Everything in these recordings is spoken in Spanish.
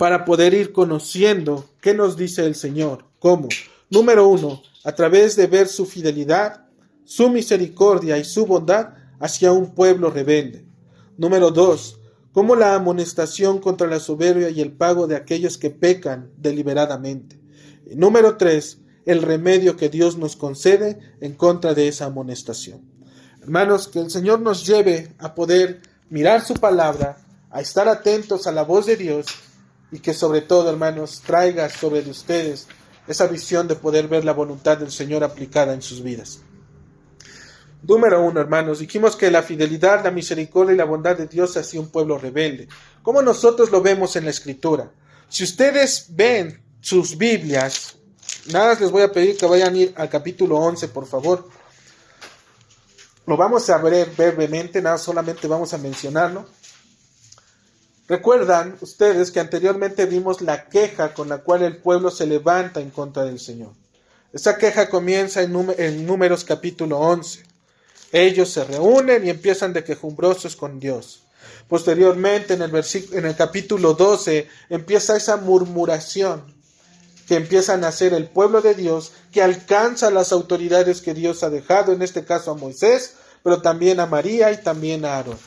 para poder ir conociendo qué nos dice el Señor. ¿Cómo? Número 1, a través de ver su fidelidad, su misericordia y su bondad hacia un pueblo rebelde. Número 2, como la amonestación contra la soberbia y el pago de aquellos que pecan deliberadamente. Y número 3, el remedio que Dios nos concede en contra de esa amonestación. Hermanos, que el Señor nos lleve a poder mirar su palabra, a estar atentos a la voz de Dios y que sobre todo, hermanos, traiga sobre ustedes esa visión de poder ver la voluntad del Señor aplicada en sus vidas. Número 1, hermanos, dijimos que la fidelidad, la misericordia y la bondad de Dios hacia un pueblo rebelde. ¿Cómo nosotros lo vemos en la Escritura? Si ustedes ven sus Biblias, nada más les voy a pedir que vayan a ir al capítulo 11, por favor. Lo vamos a ver brevemente, nada solamente vamos a mencionarlo. Recuerdan ustedes que anteriormente vimos la queja con la cual el pueblo se levanta en contra del Señor. Esa queja comienza en Números capítulo 11. Ellos se reúnen y empiezan de quejumbrosos con Dios. Posteriormente, en el capítulo 12, empieza esa murmuración que empiezan a hacer el pueblo de Dios, que alcanza a las autoridades que Dios ha dejado, en este caso a Moisés, pero también a María y también a Aarón.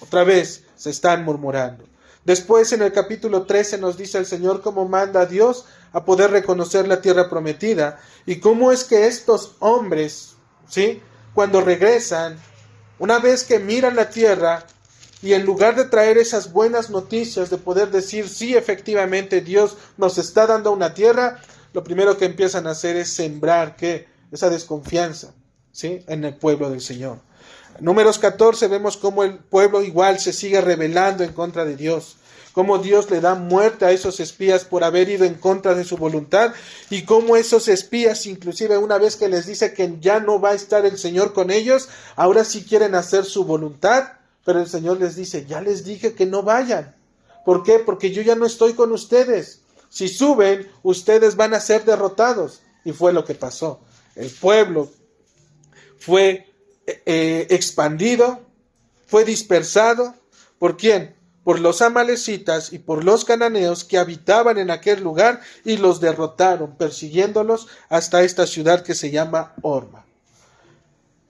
Otra vez se están murmurando. Después, en el capítulo 13, nos dice el Señor cómo manda a Dios a poder reconocer la tierra prometida y cómo es que estos hombres, ¿sí?, cuando regresan, una vez que miran la tierra y en lugar de traer esas buenas noticias de poder decir sí, efectivamente Dios nos está dando una tierra, lo primero que empiezan a hacer es sembrar ¿qué? Esa desconfianza, ¿sí?, en el pueblo del Señor. En Números 14 vemos cómo el pueblo igual se sigue rebelando en contra de Dios, cómo Dios le da muerte a esos espías por haber ido en contra de su voluntad y cómo esos espías, inclusive una vez que les dice que ya no va a estar el Señor con ellos, ahora sí quieren hacer su voluntad, pero el Señor les dice, ya les dije que no vayan. ¿Por qué? Porque yo ya no estoy con ustedes. Si suben, ustedes van a ser derrotados. Y fue lo que pasó. El pueblo fue expandido, fue dispersado. ¿Por quién? Por los amalecitas y por los cananeos que habitaban en aquel lugar y los derrotaron, persiguiéndolos hasta esta ciudad que se llama Horma.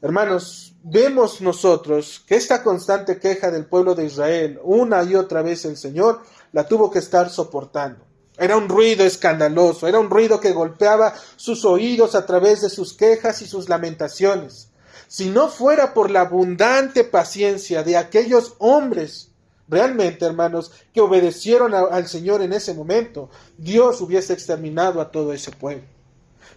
Hermanos, vemos nosotros que esta constante queja del pueblo de Israel, una y otra vez el Señor la tuvo que estar soportando. Era un ruido escandaloso, era un ruido que golpeaba sus oídos a través de sus quejas y sus lamentaciones. Si no fuera por la abundante paciencia de aquellos hombres, realmente, hermanos, que obedecieron al Señor en ese momento, Dios hubiese exterminado a todo ese pueblo.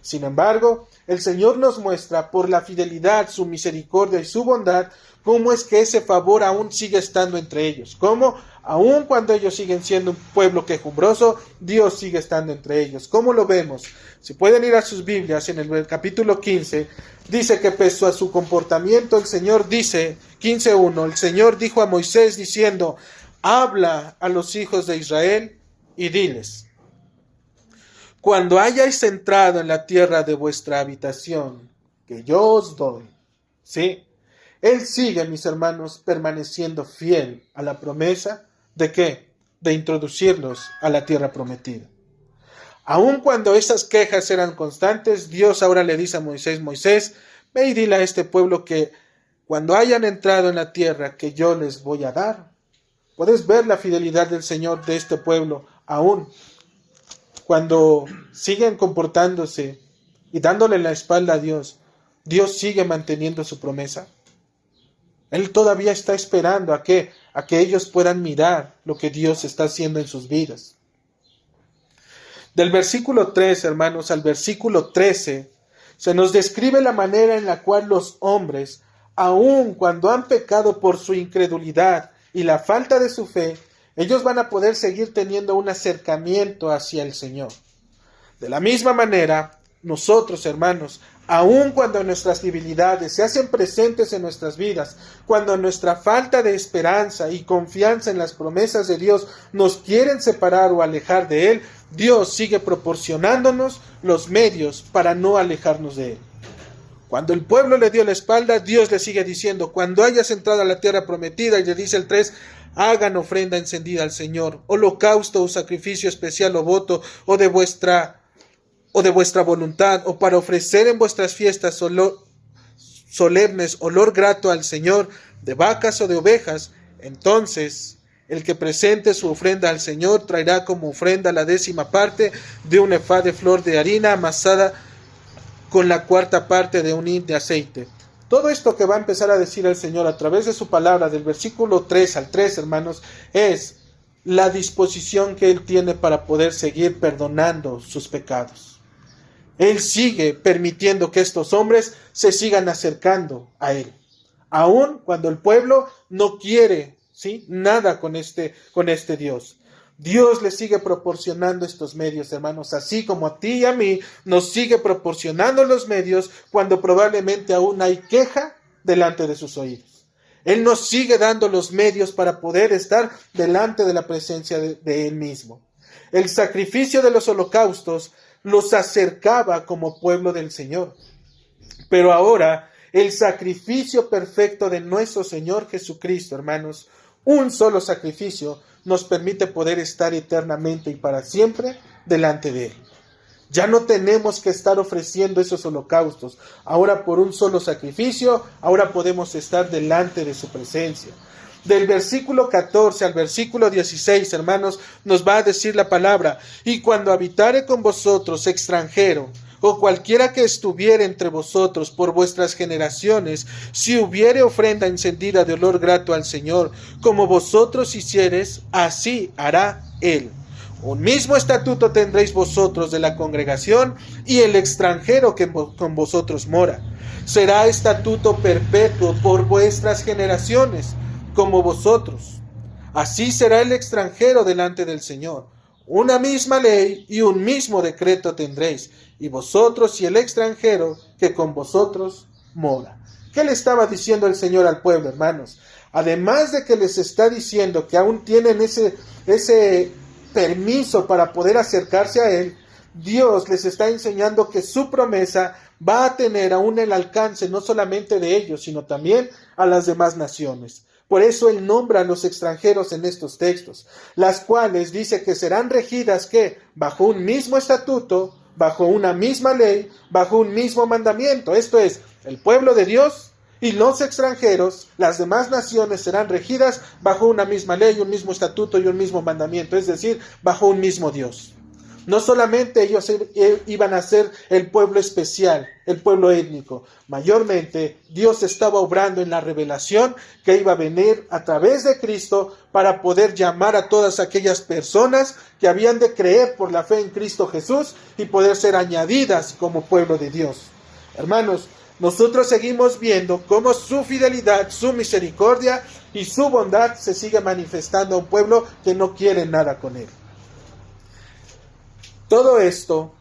Sin embargo, el Señor nos muestra por la fidelidad, su misericordia y su bondad, cómo es que ese favor aún sigue estando entre ellos. Cómo, aun cuando ellos siguen siendo un pueblo quejumbroso, Dios sigue estando entre ellos. ¿Cómo lo vemos? Si pueden ir a sus Biblias, en el capítulo 15, dice que pese a su comportamiento, el Señor dice, 15:1, el Señor dijo a Moisés diciendo, habla a los hijos de Israel y diles, cuando hayáis entrado en la tierra de vuestra habitación, que yo os doy, ¿sí? Él sigue, mis hermanos, permaneciendo fiel a la promesa de ¿qué? De introducirlos a la tierra prometida. Aun cuando esas quejas eran constantes, Dios ahora le dice a Moisés, Moisés, ve y dile a este pueblo que cuando hayan entrado en la tierra que yo les voy a dar, puedes ver la fidelidad del Señor de este pueblo, aún cuando siguen comportándose y dándole la espalda a Dios, Dios sigue manteniendo su promesa. Él todavía está esperando a que ellos puedan mirar lo que Dios está haciendo en sus vidas. Del versículo 3, hermanos, al versículo 13, se nos describe la manera en la cual los hombres, aun cuando han pecado por su incredulidad y la falta de su fe, ellos van a poder seguir teniendo un acercamiento hacia el Señor. De la misma manera, nosotros, hermanos, aun cuando nuestras debilidades se hacen presentes en nuestras vidas, cuando nuestra falta de esperanza y confianza en las promesas de Dios nos quieren separar o alejar de Él, Dios sigue proporcionándonos los medios para no alejarnos de Él. Cuando el pueblo le dio la espalda, Dios le sigue diciendo, cuando hayas entrado a la tierra prometida, y le dice el 3, hagan ofrenda encendida al Señor, holocausto o sacrificio especial o voto o de vuestra voluntad, o para ofrecer en vuestras fiestas solemnes olor grato al Señor, de vacas o de ovejas, entonces el que presente su ofrenda al Señor traerá como ofrenda la 10ª parte de un efá de flor de harina amasada con la 4ª parte de un hin de aceite. Todo esto que va a empezar a decir el Señor a través de su palabra, del versículo 3 al 3, hermanos, es la disposición que Él tiene para poder seguir perdonando sus pecados. Él sigue permitiendo que estos hombres se sigan acercando a Él, aun cuando el pueblo no quiere, ¿sí?, nada con este Dios. Dios le sigue proporcionando estos medios, hermanos, así como a ti y a mí nos sigue proporcionando los medios cuando probablemente aún hay queja delante de sus oídos. Él nos sigue dando los medios para poder estar delante de la presencia de Él mismo. El sacrificio de los holocaustos los acercaba como pueblo del Señor. Pero ahora, el sacrificio perfecto de nuestro Señor Jesucristo, hermanos, un solo sacrificio, nos permite poder estar eternamente y para siempre delante de Él. Ya no tenemos que estar ofreciendo esos holocaustos. Ahora por un solo sacrificio, ahora podemos estar delante de su presencia. Del versículo 14 al versículo 16, hermanos, nos va a decir la palabra: y cuando habitare con vosotros extranjero, o cualquiera que estuviere entre vosotros por vuestras generaciones, si hubiere ofrenda encendida de olor grato al Señor, como vosotros hiciereis, así hará Él. Un mismo estatuto tendréis vosotros de la congregación y el extranjero que con vosotros mora. Será estatuto perpetuo por vuestras generaciones, como vosotros. Así será el extranjero delante del Señor. Una misma ley y un mismo decreto tendréis, y vosotros y el extranjero que con vosotros mora. ¿Qué le estaba diciendo el Señor al pueblo, hermanos? Además de que les está diciendo que aún tienen ese permiso para poder acercarse a Él, Dios les está enseñando que su promesa va a tener aún el alcance no solamente de ellos, sino también a las demás naciones. Por eso Él nombra a los extranjeros en estos textos, las cuales dice que serán regidas que bajo un mismo estatuto, bajo una misma ley, bajo un mismo mandamiento. Esto es, el pueblo de Dios y los extranjeros, las demás naciones, serán regidas bajo una misma ley, un mismo estatuto y un mismo mandamiento, es decir, bajo un mismo Dios. No solamente ellos iban a ser el pueblo especial, el pueblo étnico. Mayormente, Dios estaba obrando en la revelación que iba a venir a través de Cristo para poder llamar a todas aquellas personas que habían de creer por la fe en Cristo Jesús y poder ser añadidas como pueblo de Dios. Hermanos, nosotros seguimos viendo cómo su fidelidad, su misericordia y su bondad se sigue manifestando a un pueblo que no quiere nada con Él. Todo esto,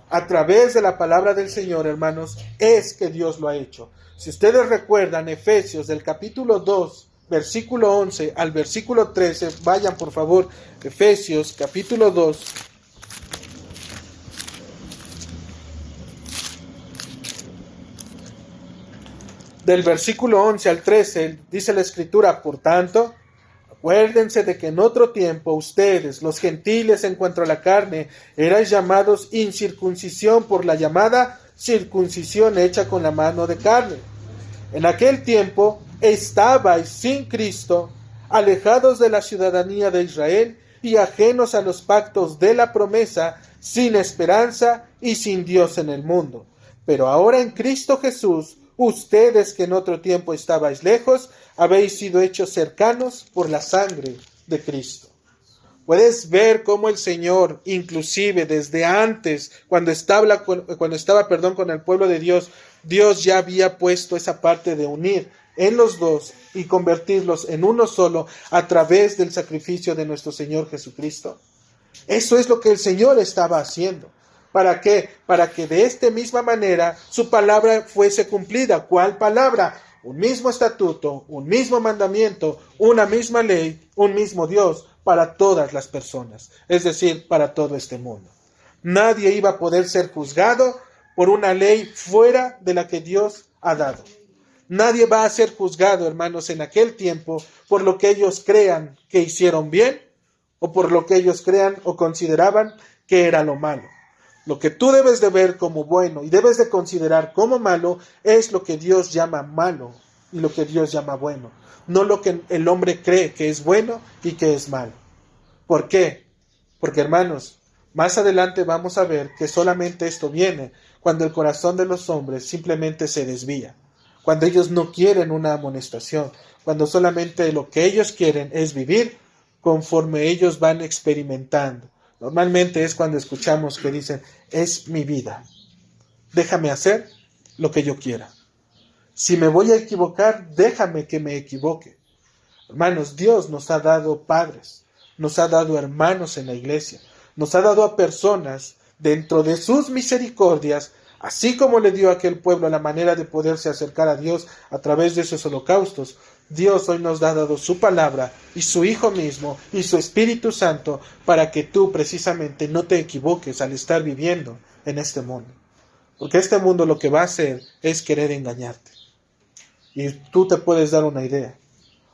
a través de la palabra del Señor, hermanos, es que Dios lo ha hecho. Si ustedes recuerdan Efesios del capítulo 2, versículo 11 al versículo 13, vayan por favor, Efesios capítulo 2. Del versículo 11 al 13, dice la Escritura: por tanto, acuérdense de que en otro tiempo ustedes, los gentiles en cuanto a la carne, erais llamados incircuncisión por la llamada circuncisión hecha con la mano de carne. En aquel tiempo estabais sin Cristo, alejados de la ciudadanía de Israel y ajenos a los pactos de la promesa, sin esperanza y sin Dios en el mundo. Pero ahora en Cristo Jesús, ustedes que en otro tiempo estabais lejos, habéis sido hechos cercanos por la sangre de Cristo. Puedes ver cómo el Señor, inclusive desde antes, cuando estaba con el pueblo de Dios, Dios ya había puesto esa parte de unir en los dos y convertirlos en uno solo a través del sacrificio de nuestro Señor Jesucristo. Eso es lo que el Señor estaba haciendo. ¿Para qué? Para que de esta misma manera su palabra fuese cumplida. ¿Cuál palabra? Un mismo estatuto, un mismo mandamiento, una misma ley, un mismo Dios para todas las personas, es decir, para todo este mundo. Nadie iba a poder ser juzgado por una ley fuera de la que Dios ha dado. Nadie va a ser juzgado, hermanos, en aquel tiempo por lo que ellos crean que hicieron bien o por lo que ellos crean o consideraban que era lo malo. Lo que tú debes de ver como bueno y debes de considerar como malo es lo que Dios llama malo y lo que Dios llama bueno, no lo que el hombre cree que es bueno y que es malo. ¿Por qué? Porque, hermanos, más adelante vamos a ver que solamente esto viene cuando el corazón de los hombres simplemente se desvía, cuando ellos no quieren una amonestación, cuando solamente lo que ellos quieren es vivir conforme ellos van experimentando. Normalmente es cuando escuchamos que dicen, es mi vida, déjame hacer lo que yo quiera. Si me voy a equivocar, déjame que me equivoque. Hermanos, Dios nos ha dado padres, nos ha dado hermanos en la iglesia, nos ha dado a personas dentro de sus misericordias, así como le dio a aquel pueblo la manera de poderse acercar a Dios a través de esos holocaustos. Dios hoy nos ha dado su palabra y su Hijo mismo y su Espíritu Santo para que tú precisamente no te equivoques al estar viviendo en este mundo. Porque este mundo lo que va a hacer es querer engañarte. Y tú te puedes dar una idea.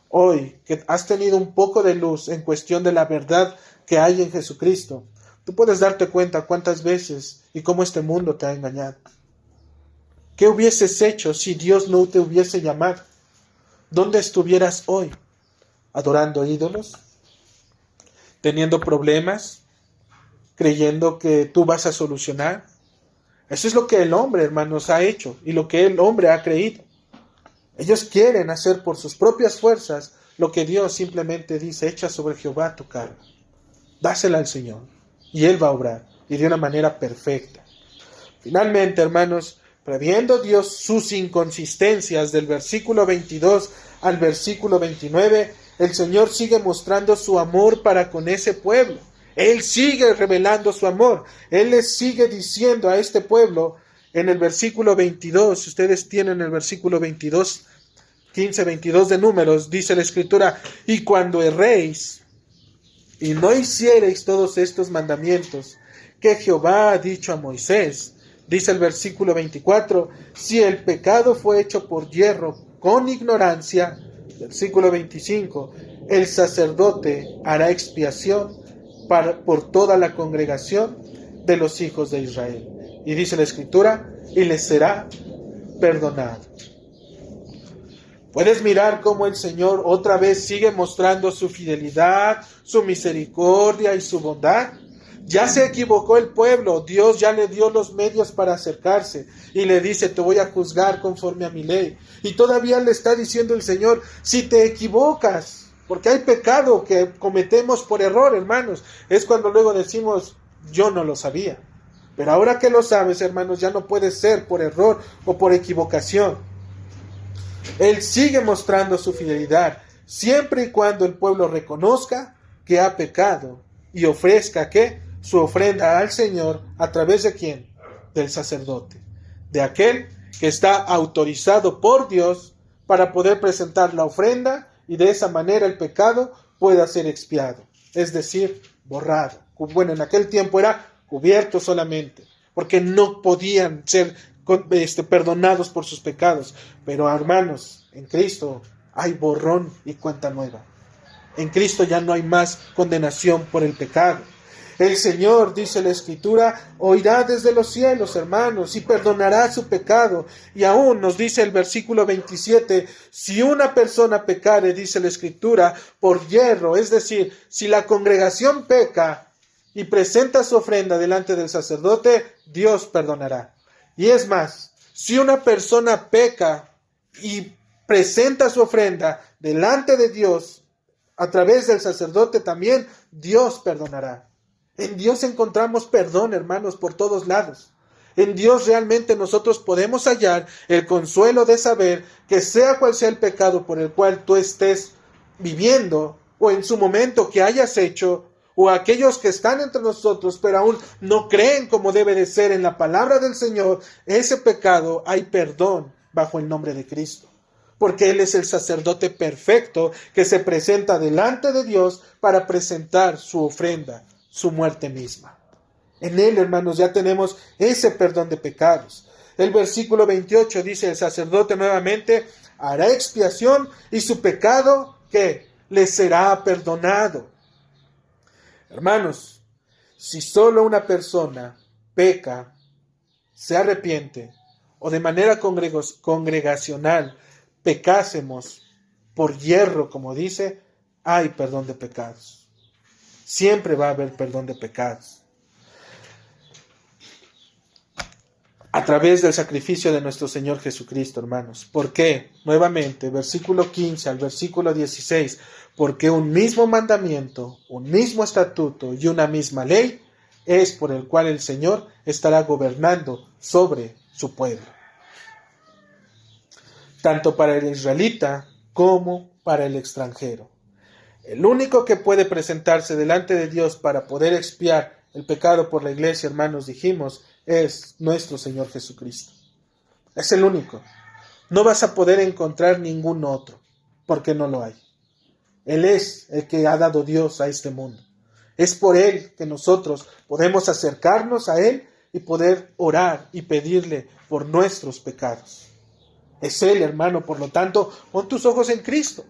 Hoy que has tenido un poco de luz en cuestión de la verdad que hay en Jesucristo, tú puedes darte cuenta cuántas veces y cómo este mundo te ha engañado. ¿Qué hubieses hecho si Dios no te hubiese llamado? ¿Dónde estuvieras hoy? ¿Adorando ídolos? ¿Teniendo problemas? ¿Creyendo que tú vas a solucionar? Eso es lo que el hombre, hermanos, ha hecho y lo que el hombre ha creído. Ellos quieren hacer por sus propias fuerzas lo que Dios simplemente dice, echa sobre Jehová tu carga, dásela al Señor, y Él va a obrar, y de una manera perfecta. Finalmente, hermanos, previendo Dios sus inconsistencias del versículo 22 al versículo 29, el Señor sigue mostrando su amor para con ese pueblo. Él sigue revelando su amor. Él les sigue diciendo a este pueblo, en el versículo 22, si ustedes tienen el versículo 22, 15, 22 de Números, dice la Escritura, y cuando erréis y no hiciereis todos estos mandamientos que Jehová ha dicho a Moisés, dice el versículo 24, si el pecado fue hecho por yerro con ignorancia, versículo 25, el sacerdote hará expiación por toda la congregación de los hijos de Israel. Y dice la Escritura, y les será perdonado. Puedes mirar cómo el Señor otra vez sigue mostrando su fidelidad, su misericordia y su bondad. Ya se equivocó el pueblo, Dios ya le dio los medios para acercarse y le dice, te voy a juzgar conforme a mi ley. Y todavía le está diciendo el Señor, si te equivocas, porque hay pecado que cometemos por error, hermanos, es cuando luego decimos, yo no lo sabía. Pero ahora que lo sabes, hermanos, ya no puede ser por error o por equivocación. Él sigue mostrando su fidelidad, siempre y cuando el pueblo reconozca que ha pecado y ofrezca, ¿qué? Su ofrenda al Señor, ¿a través de quién? Del sacerdote, de aquel que está autorizado por Dios para poder presentar la ofrenda y de esa manera el pecado pueda ser expiado, es decir, borrado. Bueno, en aquel tiempo era cubierto solamente, porque no podían ser perdonados por sus pecados. Pero hermanos, en Cristo hay borrón y cuenta nueva. En Cristo ya no hay más condenación por el pecado. El Señor, dice la Escritura, oirá desde los cielos, hermanos, y perdonará su pecado. Y aún nos dice el versículo 27, si una persona pecare, dice la Escritura, por yerro, es decir, si la congregación peca y presenta su ofrenda delante del sacerdote, Dios perdonará. Y es más, si una persona peca y presenta su ofrenda delante de Dios, a través del sacerdote también, Dios perdonará. En Dios encontramos perdón, hermanos, por todos lados. En Dios realmente nosotros podemos hallar el consuelo de saber que sea cual sea el pecado por el cual tú estés viviendo, o en su momento que hayas hecho, o aquellos que están entre nosotros, pero aún no creen como debe de ser en la palabra del Señor, ese pecado hay perdón bajo el nombre de Cristo. Porque Él es el sacerdote perfecto que se presenta delante de Dios para presentar su ofrenda, su muerte misma. En Él, hermanos, ya tenemos ese perdón de pecados. El versículo 28 dice, el sacerdote nuevamente hará expiación y su pecado, ¿qué? Le será perdonado. Hermanos, si solo una persona peca, se arrepiente, o de manera congregacional pecásemos por hierro, como dice, hay perdón de pecados. Siempre va a haber perdón de pecados. A través del sacrificio de nuestro Señor Jesucristo, hermanos. ¿Por qué? Nuevamente, versículo 15 al versículo 16. Porque un mismo mandamiento, un mismo estatuto y una misma ley es por el cual el Señor estará gobernando sobre su pueblo. Tanto para el israelita como para el extranjero. El único que puede presentarse delante de Dios para poder expiar el pecado por la iglesia, hermanos, dijimos, es nuestro Señor Jesucristo. Es el único. No vas a poder encontrar ningún otro, porque no lo hay. Él es el que ha dado Dios a este mundo. Es por Él que nosotros podemos acercarnos a Él y poder orar y pedirle por nuestros pecados. Es Él, hermano, por lo tanto, pon tus ojos en Cristo.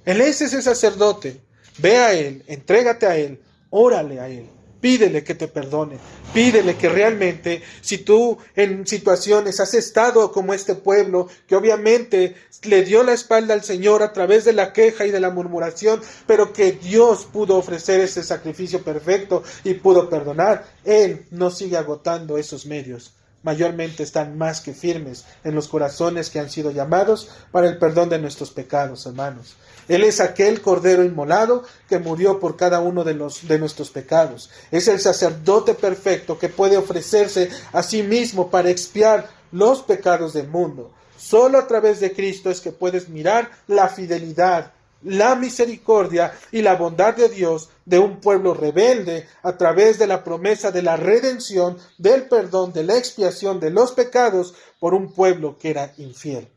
Él es ese sacerdote. Ve a Él, entrégate a Él, órale a Él. Pídele que te perdone, pídele que realmente, si tú en situaciones has estado como este pueblo, que obviamente le dio la espalda al Señor a través de la queja y de la murmuración, pero que Dios pudo ofrecer ese sacrificio perfecto y pudo perdonar, Él no sigue agotando esos medios. Mayormente están más que firmes en los corazones que han sido llamados para el perdón de nuestros pecados, hermanos. Él es aquel Cordero inmolado que murió por cada uno de nuestros pecados. Es el sacerdote perfecto que puede ofrecerse a sí mismo para expiar los pecados del mundo. Solo a través de Cristo es que puedes mirar la fidelidad, la misericordia y la bondad de Dios de un pueblo rebelde a través de la promesa de la redención, del perdón, de la expiación de los pecados por un pueblo que era infiel.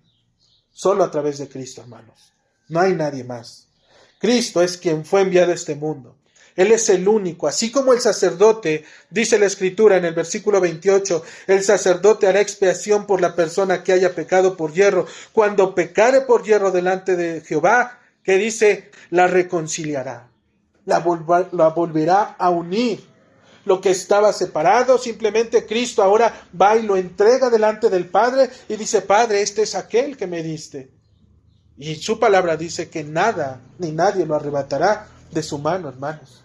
Solo a través de Cristo, hermanos. No hay nadie más. Cristo es quien fue enviado a este mundo. Él es el único, así como el sacerdote, dice la Escritura en el versículo 28, el sacerdote hará expiación por la persona que haya pecado por hierro. Cuando pecare por hierro delante de Jehová, que dice, la reconciliará, la volverá a unir. Lo que estaba separado, simplemente Cristo ahora va y lo entrega delante del Padre y dice, Padre, este es aquel que me diste. Y su palabra dice que nada ni nadie lo arrebatará de su mano, hermanos.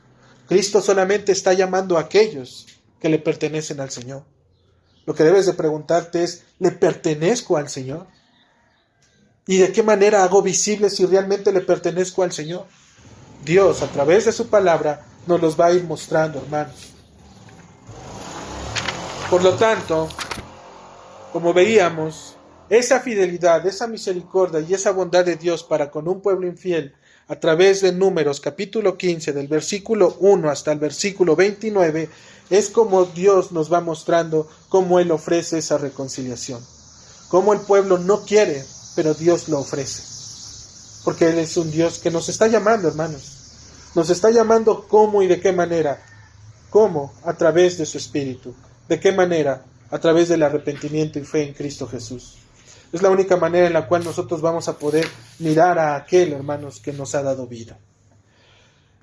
Cristo solamente está llamando a aquellos que le pertenecen al Señor. Lo que debes de preguntarte es, ¿le pertenezco al Señor? ¿Y de qué manera hago visible si realmente le pertenezco al Señor? Dios, a través de su palabra, nos los va a ir mostrando, hermanos. Por lo tanto, como veíamos, esa fidelidad, esa misericordia y esa bondad de Dios para con un pueblo infiel, a través de Números capítulo 15, del versículo 1 hasta el versículo 29, es como Dios nos va mostrando cómo Él ofrece esa reconciliación. Cómo el pueblo no quiere, pero Dios lo ofrece. Porque Él es un Dios que nos está llamando, hermanos. Nos está llamando cómo y de qué manera. ¿Cómo? A través de su Espíritu. ¿De qué manera? A través del arrepentimiento y fe en Cristo Jesús. Es la única manera en la cual nosotros vamos a poder mirar a aquel, hermanos, que nos ha dado vida.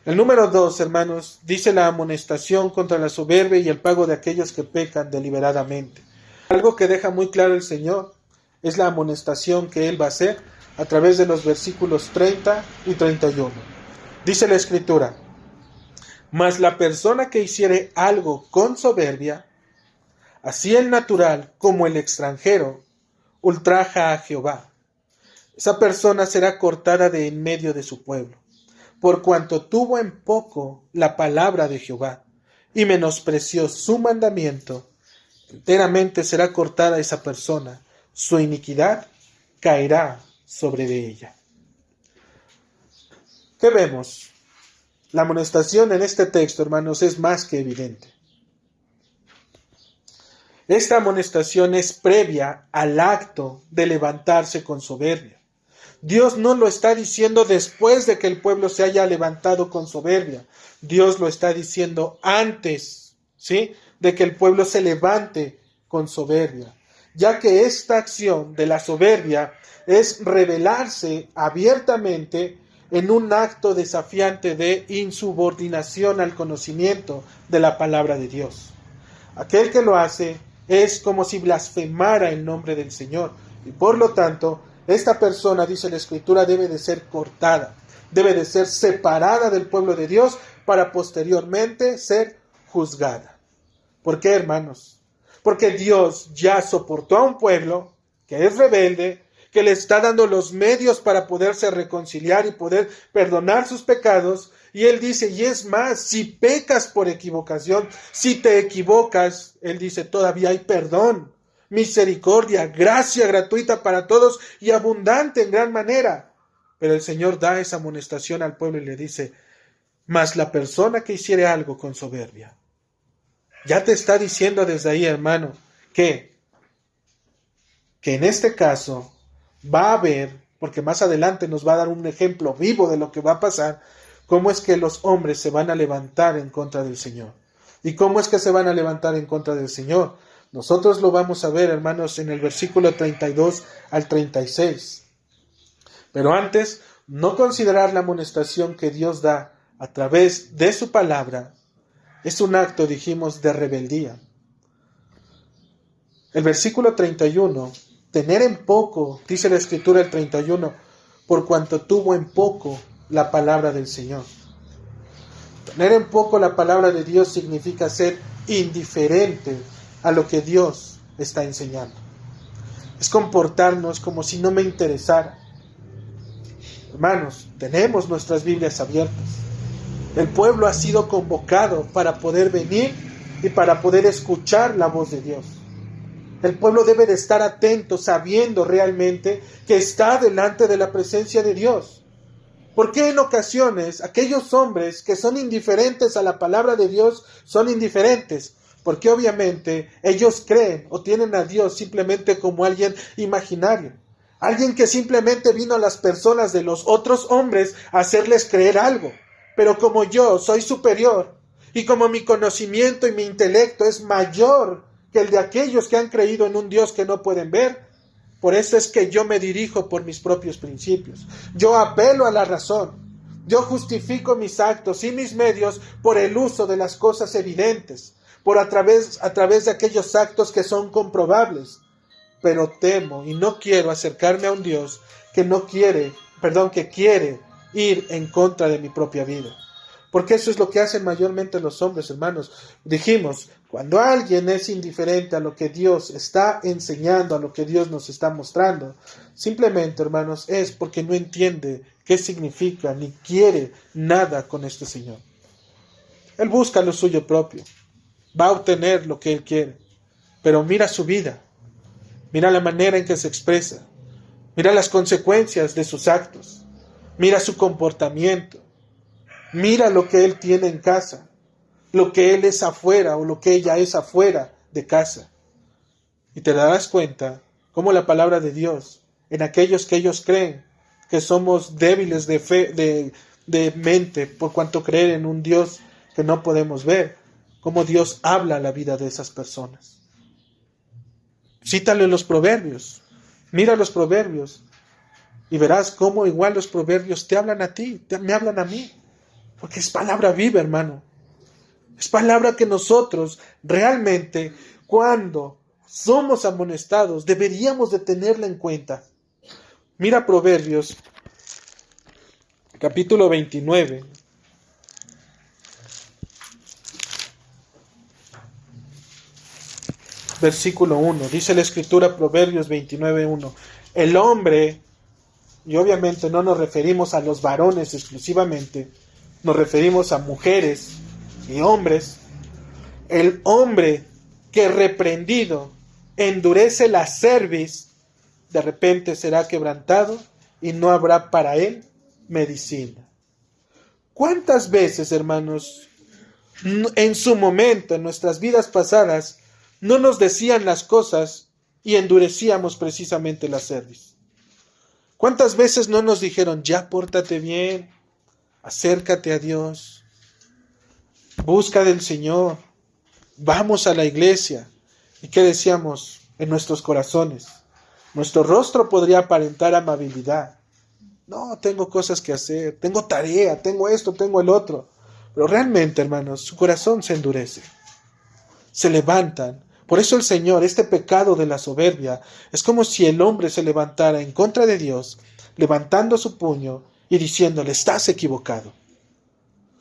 El número 2, hermanos, dice la amonestación contra la soberbia y el pago de aquellos que pecan deliberadamente. Algo que deja muy claro el Señor es la amonestación que Él va a hacer a través de los versículos 30 y 31. Dice la Escritura, mas la persona que hiciere algo con soberbia, así el natural como el extranjero, ultraja a Jehová. Esa persona será cortada de en medio de su pueblo, por cuanto tuvo en poco la palabra de Jehová, y menospreció su mandamiento, enteramente será cortada esa persona, su iniquidad caerá sobre de ella. ¿Qué vemos? La amonestación en este texto, hermanos, es más que evidente. Esta amonestación es previa al acto de levantarse con soberbia. Dios no lo está diciendo después de que el pueblo se haya levantado con soberbia. Dios lo está diciendo antes, ¿sí?, de que el pueblo se levante con soberbia. ya que esta acción de la soberbia es rebelarse abiertamente en un acto desafiante de insubordinación al conocimiento de la palabra de Dios. Aquel que lo hace es como si blasfemara el nombre del Señor, y por lo tanto, esta persona, dice la Escritura, debe de ser cortada, debe de ser separada del pueblo de Dios para posteriormente ser juzgada. ¿Por qué, hermanos? Porque Dios ya soportó a un pueblo que es rebelde, que le está dando los medios para poderse reconciliar y poder perdonar sus pecados. Y Él dice, y es más, si pecas por equivocación, si te equivocas, Él dice, todavía hay perdón, misericordia, gracia gratuita para todos y abundante en gran manera. Pero el Señor da esa amonestación al pueblo y le dice, mas la persona que hiciere algo con soberbia, ya te está diciendo desde ahí, hermano, que en este caso va a haber, porque más adelante nos va a dar un ejemplo vivo de lo que va a pasar, cómo es que los hombres se van a levantar en contra del Señor. ¿Y cómo es que se van a levantar en contra del Señor? Nosotros lo vamos a ver, hermanos, en el versículo 32 al 36. Pero antes, no considerar la amonestación que Dios da a través de su palabra es un acto, dijimos, de rebeldía. El versículo 31, tener en poco, dice la Escritura el 31, por cuanto tuvo en poco la palabra del Señor. Tener en poco la palabra de Dios significa ser indiferente a lo que Dios está enseñando. Es comportarnos como si no me interesara. Hermanos, tenemos nuestras Biblias abiertas. El pueblo ha sido convocado para poder venir y para poder escuchar la voz de Dios. El pueblo debe de estar atento, sabiendo realmente que está delante de la presencia de Dios. ¿Por qué en ocasiones aquellos hombres que son indiferentes a la palabra de Dios son indiferentes? Porque obviamente ellos creen o tienen a Dios simplemente como alguien imaginario. Alguien que simplemente vino a las personas de los otros hombres a hacerles creer algo. Pero como yo soy superior y como mi conocimiento y mi intelecto es mayor que el de aquellos que han creído en un Dios que no pueden ver, por eso es que yo me dirijo por mis propios principios. Yo apelo a la razón. Yo justifico mis actos y mis medios por el uso de las cosas evidentes, a través de aquellos actos que son comprobables. Pero temo y no quiero acercarme a un Dios que quiere ir en contra de mi propia vida. Porque eso es lo que hacen mayormente los hombres, hermanos. Dijimos, cuando alguien es indiferente a lo que Dios está enseñando, a lo que Dios nos está mostrando, simplemente, hermanos, es porque no entiende qué significa ni quiere nada con este Señor. Él busca lo suyo propio, va a obtener lo que él quiere, pero mira su vida, mira la manera en que se expresa, mira las consecuencias de sus actos, mira su comportamiento, mira lo que él tiene en casa, lo que él es afuera o lo que ella es afuera de casa. Y te darás cuenta cómo la palabra de Dios, en aquellos que ellos creen que somos débiles de fe, de mente, por cuanto creer en un Dios que no podemos ver, cómo Dios habla a la vida de esas personas. Cítalo en los proverbios, mira los proverbios y verás cómo igual los proverbios te hablan a ti, me hablan a mí. Porque es palabra viva, hermano. Es palabra que nosotros realmente, cuando somos amonestados, deberíamos de tenerla en cuenta. Mira Proverbios, capítulo 29. Versículo 1. Dice la Escritura, Proverbios 29:1. El hombre, y obviamente no nos referimos a los varones exclusivamente, nos referimos a mujeres y hombres. El hombre que reprendido endurece la cerviz, de repente será quebrantado y no habrá para él medicina. ¿Cuántas veces, hermanos, en su momento, en nuestras vidas pasadas, no nos decían las cosas y endurecíamos precisamente la cerviz? ¿Cuántas veces no nos dijeron, ya pórtate bien, acércate a Dios, busca del Señor, vamos a la iglesia? ¿Y qué decíamos? en nuestros corazones. Nuestro rostro podría aparentar amabilidad. No, tengo cosas que hacer, tengo tarea, tengo esto, tengo el otro. Pero realmente, hermanos, su corazón se endurece. Se levantan. Por eso el Señor, este pecado de la soberbia, es como si el hombre se levantara en contra de Dios, levantando su puño y diciéndole: estás equivocado.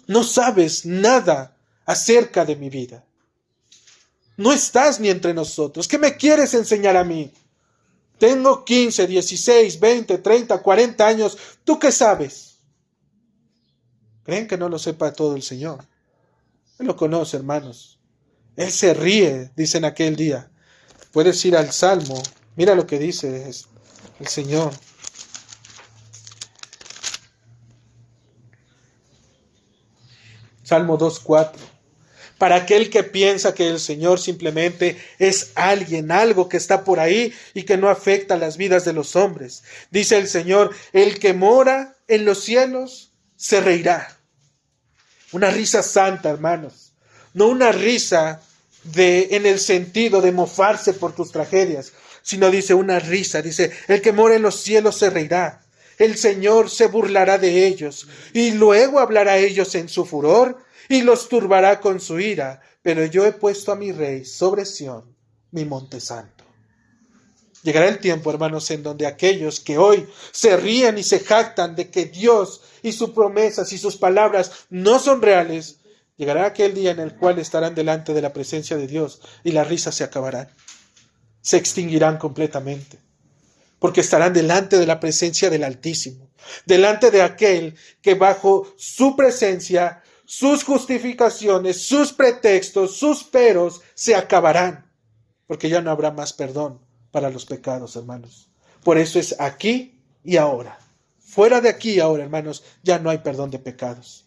No sabes nada acerca de mi vida. No estás ni entre nosotros. ¿Qué me quieres enseñar a mí? Tengo 15, 16, 20, 30, 40 años. ¿Tú qué sabes? ¿Creen que no lo sepa todo el Señor? Él lo conoce, hermanos. Él se ríe, dice en aquel día. Puedes ir al Salmo. Mira lo que dice el Señor. Salmo 2:4. Para aquel que piensa que el Señor simplemente es alguien, algo que está por ahí y que no afecta las vidas de los hombres. Dice el Señor: el que mora en los cielos se reirá. Una risa santa, hermanos. No una risa en el sentido de mofarse por tus tragedias, sino dice una risa, dice: el que mora en los cielos se reirá. El Señor se burlará de ellos y luego hablará a ellos en su furor y los turbará con su ira, pero yo he puesto a mi rey sobre Sión, mi monte santo. Llegará el tiempo, hermanos, en donde aquellos que hoy se ríen y se jactan de que Dios y sus promesas y sus palabras no son reales, llegará aquel día en el cual estarán delante de la presencia de Dios y las risas se acabarán, se extinguirán completamente, porque estarán delante de la presencia del Altísimo, delante de aquel que bajo su presencia, sus justificaciones, sus pretextos, sus peros se acabarán, porque ya no habrá más perdón para los pecados, hermanos. Por eso es aquí y ahora. Fuera de aquí y ahora, hermanos, ya no hay perdón de pecados.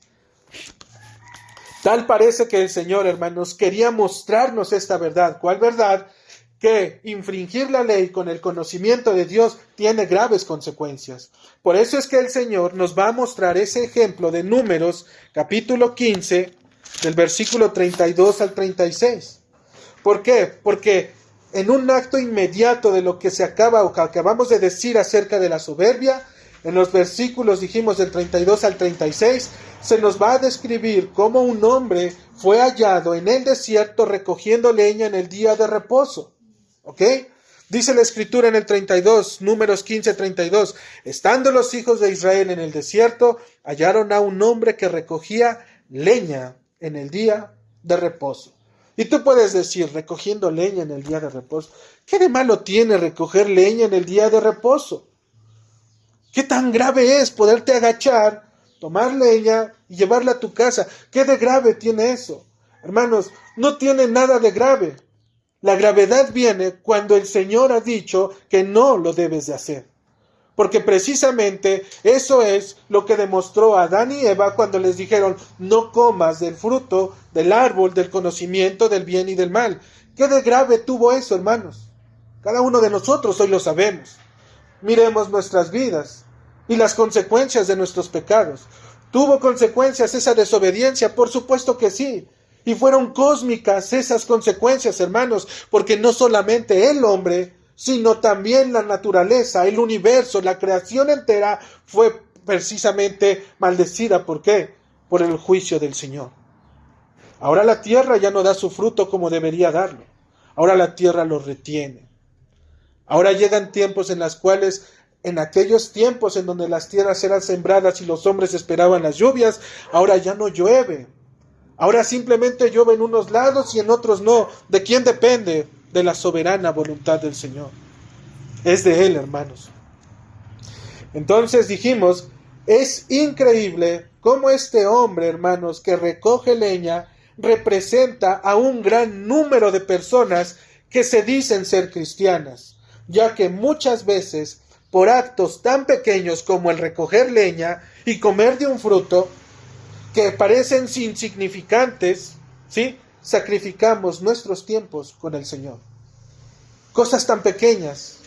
Tal parece que el Señor, hermanos, quería mostrarnos esta verdad. ¿Cuál verdad? Que infringir la ley con el conocimiento de Dios tiene graves consecuencias. Por eso es que el Señor nos va a mostrar ese ejemplo de Números, capítulo 15, del versículo 32 al 36. ¿Por qué? Porque en un acto inmediato de lo que acabamos de decir acerca de la soberbia, en los versículos, dijimos, del 32 al 36, se nos va a describir cómo un hombre fue hallado en el desierto recogiendo leña en el día de reposo. ¿Ok? Dice la Escritura en el 32, Números 15, 32, estando los hijos de Israel en el desierto, hallaron a un hombre que recogía leña en el día de reposo. Y tú puedes decir: recogiendo leña en el día de reposo, ¿qué de malo tiene recoger leña en el día de reposo? ¿Qué tan grave es poderte agachar, tomar leña y llevarla a tu casa? ¿Qué de grave tiene eso? Hermanos, no tiene nada de grave. La gravedad viene cuando el Señor ha dicho que no lo debes de hacer. Porque precisamente eso es lo que demostró Adán y Eva cuando les dijeron: no comas del fruto del árbol del conocimiento del bien y del mal. ¿Qué de grave tuvo eso, hermanos? Cada uno de nosotros hoy lo sabemos. Miremos nuestras vidas y las consecuencias de nuestros pecados. ¿Tuvo consecuencias esa desobediencia? Por supuesto que sí. Y fueron cósmicas esas consecuencias, hermanos, porque no solamente el hombre, sino también la naturaleza, el universo, la creación entera fue precisamente maldecida. ¿Por qué? Por el juicio del Señor. Ahora la tierra ya no da su fruto como debería darlo. Ahora la tierra lo retiene. Ahora llegan tiempos en los cuales, en aquellos tiempos en donde las tierras eran sembradas y los hombres esperaban las lluvias, ahora ya no llueve. Ahora simplemente llueve en unos lados y en otros no. ¿De quién depende? De la soberana voluntad del Señor. Es de Él, hermanos. Entonces dijimos, es increíble cómo este hombre, hermanos, que recoge leña, representa a un gran número de personas que se dicen ser cristianas, ya que muchas veces, por actos tan pequeños como el recoger leña y comer de un fruto, que parecen insignificantes, ¿sí?, sacrificamos nuestros tiempos con el Señor. Cosas tan pequeñas.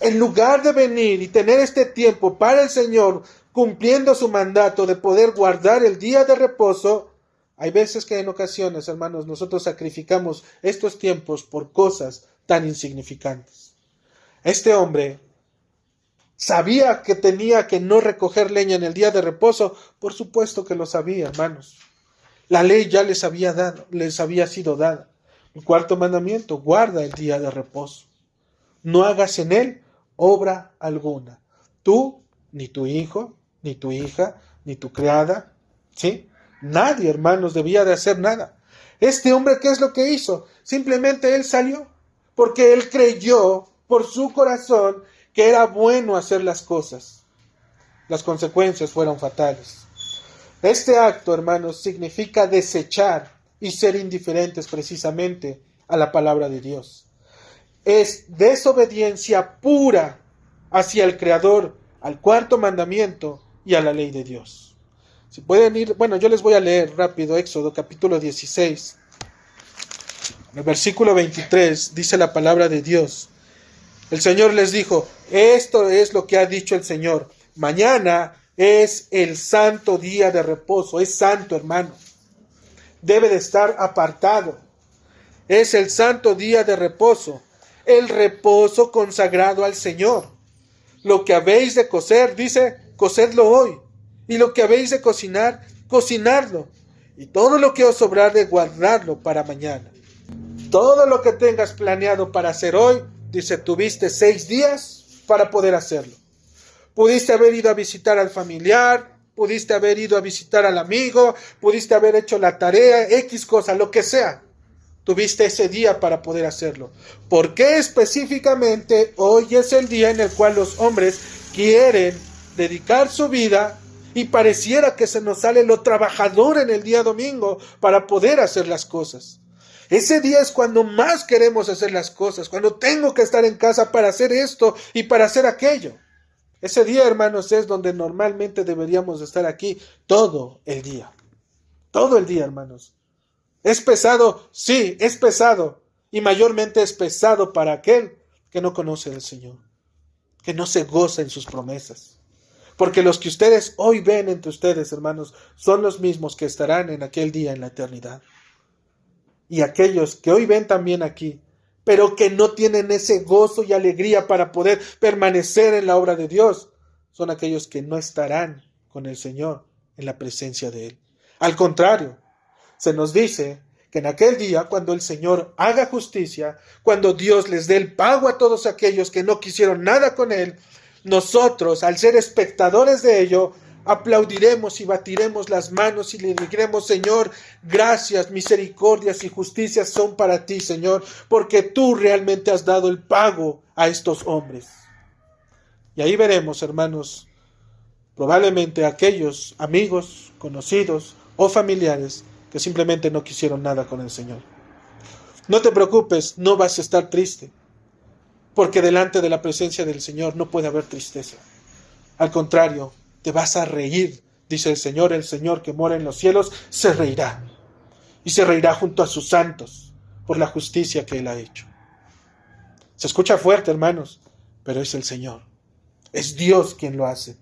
En lugar de venir y tener este tiempo para el Señor, cumpliendo su mandato de poder guardar el día de reposo, Hay veces que en ocasiones, hermanos, nosotros sacrificamos estos tiempos por cosas tan insignificantes. Este hombre sabía que tenía que no recoger leña en el día de reposo. Por supuesto que lo sabía, hermanos. La ley ya les había sido dada. El cuarto mandamiento: guarda el día de reposo. No hagas en él obra alguna. Tú, ni tu hijo, ni tu hija, ni tu criada, ¿sí? Nadie, hermanos, debía de hacer nada. Este hombre, ¿qué es lo que hizo? Simplemente él salió, porque él creyó por su corazón que era bueno hacer las cosas. Las consecuencias fueron fatales. Este acto, hermanos, significa desechar y ser indiferentes precisamente a la palabra de Dios. Es desobediencia pura hacia el Creador, al cuarto mandamiento y a la ley de Dios. Si pueden ir, bueno, yo les voy a leer rápido Éxodo capítulo 16. En el versículo 23 dice la palabra de Dios. El Señor les dijo: esto es lo que ha dicho el Señor. Mañana es el santo día de reposo. Es santo, hermano. Debe de estar apartado. Es el santo día de reposo. El reposo consagrado al Señor. Lo que habéis de cocer, dice, cocedlo hoy. Y lo que habéis de cocinar, cocinadlo. Y todo lo que os sobrare, guardadlo para mañana. Todo lo que tengas planeado para hacer hoy, dice, tuviste 6 días para poder hacerlo. Pudiste haber ido a visitar al familiar, pudiste haber ido a visitar al amigo, pudiste haber hecho la tarea, X cosa, lo que sea. Tuviste ese día para poder hacerlo. ¿Por qué específicamente hoy es el día en el cual los hombres quieren dedicar su vida y pareciera que se nos sale lo trabajador en el día domingo para poder hacer las cosas? Ese día es cuando más queremos hacer las cosas, cuando tengo que estar en casa para hacer esto y para hacer aquello. Ese día, hermanos, es donde normalmente deberíamos estar aquí todo el día. Todo el día, hermanos. ¿Es pesado? Sí, es pesado. Y mayormente es pesado para aquel que no conoce al Señor, que no se goza en sus promesas. Porque los que ustedes hoy ven entre ustedes, hermanos, son los mismos que estarán en aquel día en la eternidad. Y aquellos que hoy ven también aquí, pero que no tienen ese gozo y alegría para poder permanecer en la obra de Dios, son aquellos que no estarán con el Señor en la presencia de Él. Al contrario, se nos dice que en aquel día, cuando el Señor haga justicia, cuando Dios les dé el pago a todos aquellos que no quisieron nada con Él, nosotros, al ser espectadores de ello, aplaudiremos y batiremos las manos y le diremos: Señor, gracias, misericordias y justicias son para ti, Señor, porque tú realmente has dado el pago a estos hombres. Y ahí veremos, hermanos, probablemente aquellos amigos, conocidos o familiares que simplemente no quisieron nada con el Señor. No te preocupes, no vas a estar triste, porque delante de la presencia del Señor no puede haber tristeza. Al contrario, te vas a reír, dice el Señor que mora en los cielos, se reirá. Y se reirá junto a sus santos por la justicia que Él ha hecho. Se escucha fuerte, hermanos, pero es el Señor. Es Dios quien lo hace.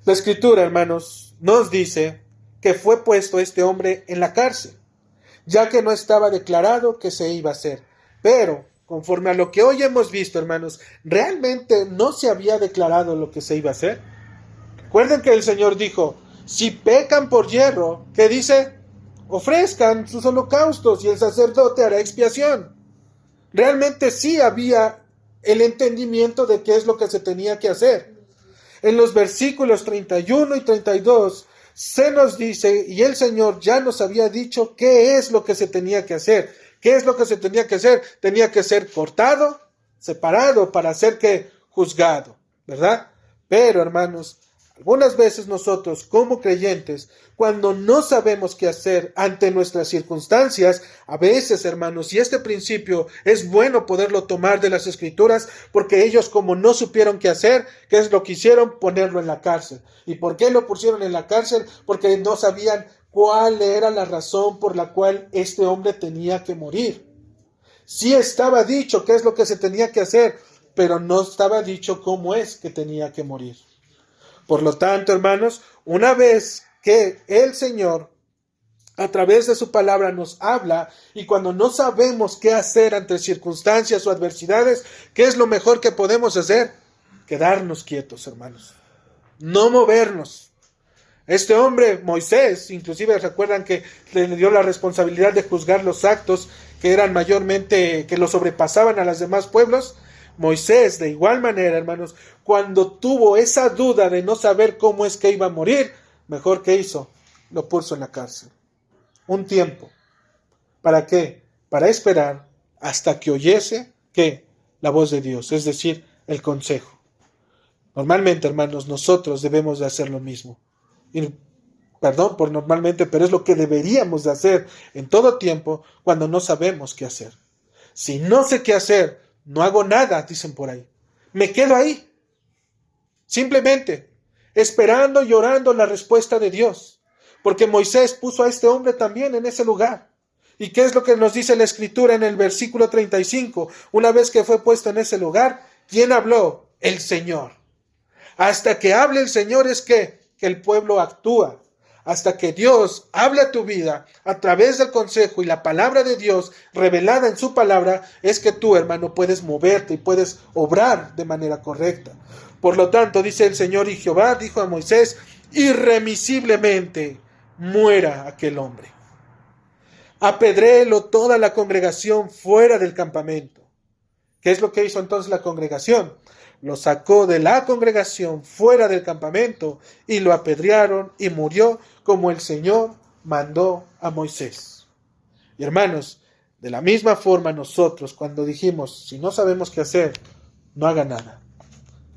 La Escritura, hermanos, nos dice que fue puesto este hombre en la cárcel, ya que no estaba declarado que se iba a hacer. Pero, conforme a lo que hoy hemos visto, hermanos, ¿realmente no se había declarado lo que se iba a hacer? Recuerden que el Señor dijo: si pecan por hierro, ¿qué dice? Ofrezcan sus holocaustos y el sacerdote hará expiación. Realmente sí había el entendimiento de qué es lo que se tenía que hacer. En los versículos 31 y 32 se nos dice, y el Señor ya nos había dicho qué es lo que se tenía que hacer. ¿Qué es lo que se tenía que hacer? Tenía que ser cortado, separado, para ser que juzgado, ¿verdad? Pero, hermanos, algunas veces nosotros, como creyentes, cuando no sabemos qué hacer ante nuestras circunstancias, a veces, hermanos, y este principio es bueno poderlo tomar de las Escrituras, porque ellos, como no supieron qué hacer, ¿qué es lo que hicieron? Ponerlo en la cárcel. ¿Y por qué lo pusieron en la cárcel? Porque no sabían cuál era la razón por la cual este hombre tenía que morir. Sí estaba dicho qué es lo que se tenía que hacer, pero no estaba dicho cómo es que tenía que morir. Por lo tanto, hermanos, una vez que el Señor a través de su palabra nos habla, y cuando no sabemos qué hacer ante circunstancias o adversidades, ¿qué es lo mejor que podemos hacer? Quedarnos quietos, hermanos. No movernos. Este hombre, Moisés, inclusive recuerdan que le dio la responsabilidad de juzgar los actos que eran mayormente, que lo sobrepasaban a los demás pueblos. Moisés, de igual manera, hermanos, cuando tuvo esa duda de no saber cómo es que iba a morir, mejor que hizo, lo puso en la cárcel. Un tiempo. ¿Para qué? Para esperar hasta que oyese, ¿qué? La voz de Dios, es decir, el consejo. Normalmente, hermanos, nosotros debemos de hacer lo mismo. Y, perdón por normalmente, pero es lo que deberíamos de hacer en todo tiempo cuando no sabemos qué hacer. Si no sé qué hacer, no hago nada, dicen por ahí. Me quedo ahí. Simplemente, esperando y orando la respuesta de Dios. Porque Moisés puso a este hombre también en ese lugar. ¿Y qué es lo que nos dice la Escritura en el versículo 35? Una vez que fue puesto en ese lugar, ¿quién habló? El Señor. Hasta que hable el Señor es que el pueblo actúa. Hasta que Dios hable a tu vida a través del consejo y la palabra de Dios revelada en su palabra, es que tú, hermano, puedes moverte y puedes obrar de manera correcta. Por lo tanto, dice el Señor, y Jehová dijo a Moisés, irremisiblemente muera aquel hombre. Apedréelo toda la congregación fuera del campamento. ¿Qué es lo que hizo entonces la congregación? Lo sacó de la congregación fuera del campamento y lo apedrearon y murió como el Señor mandó a Moisés. Y hermanos, de la misma forma nosotros cuando dijimos, si no sabemos qué hacer, no haga nada.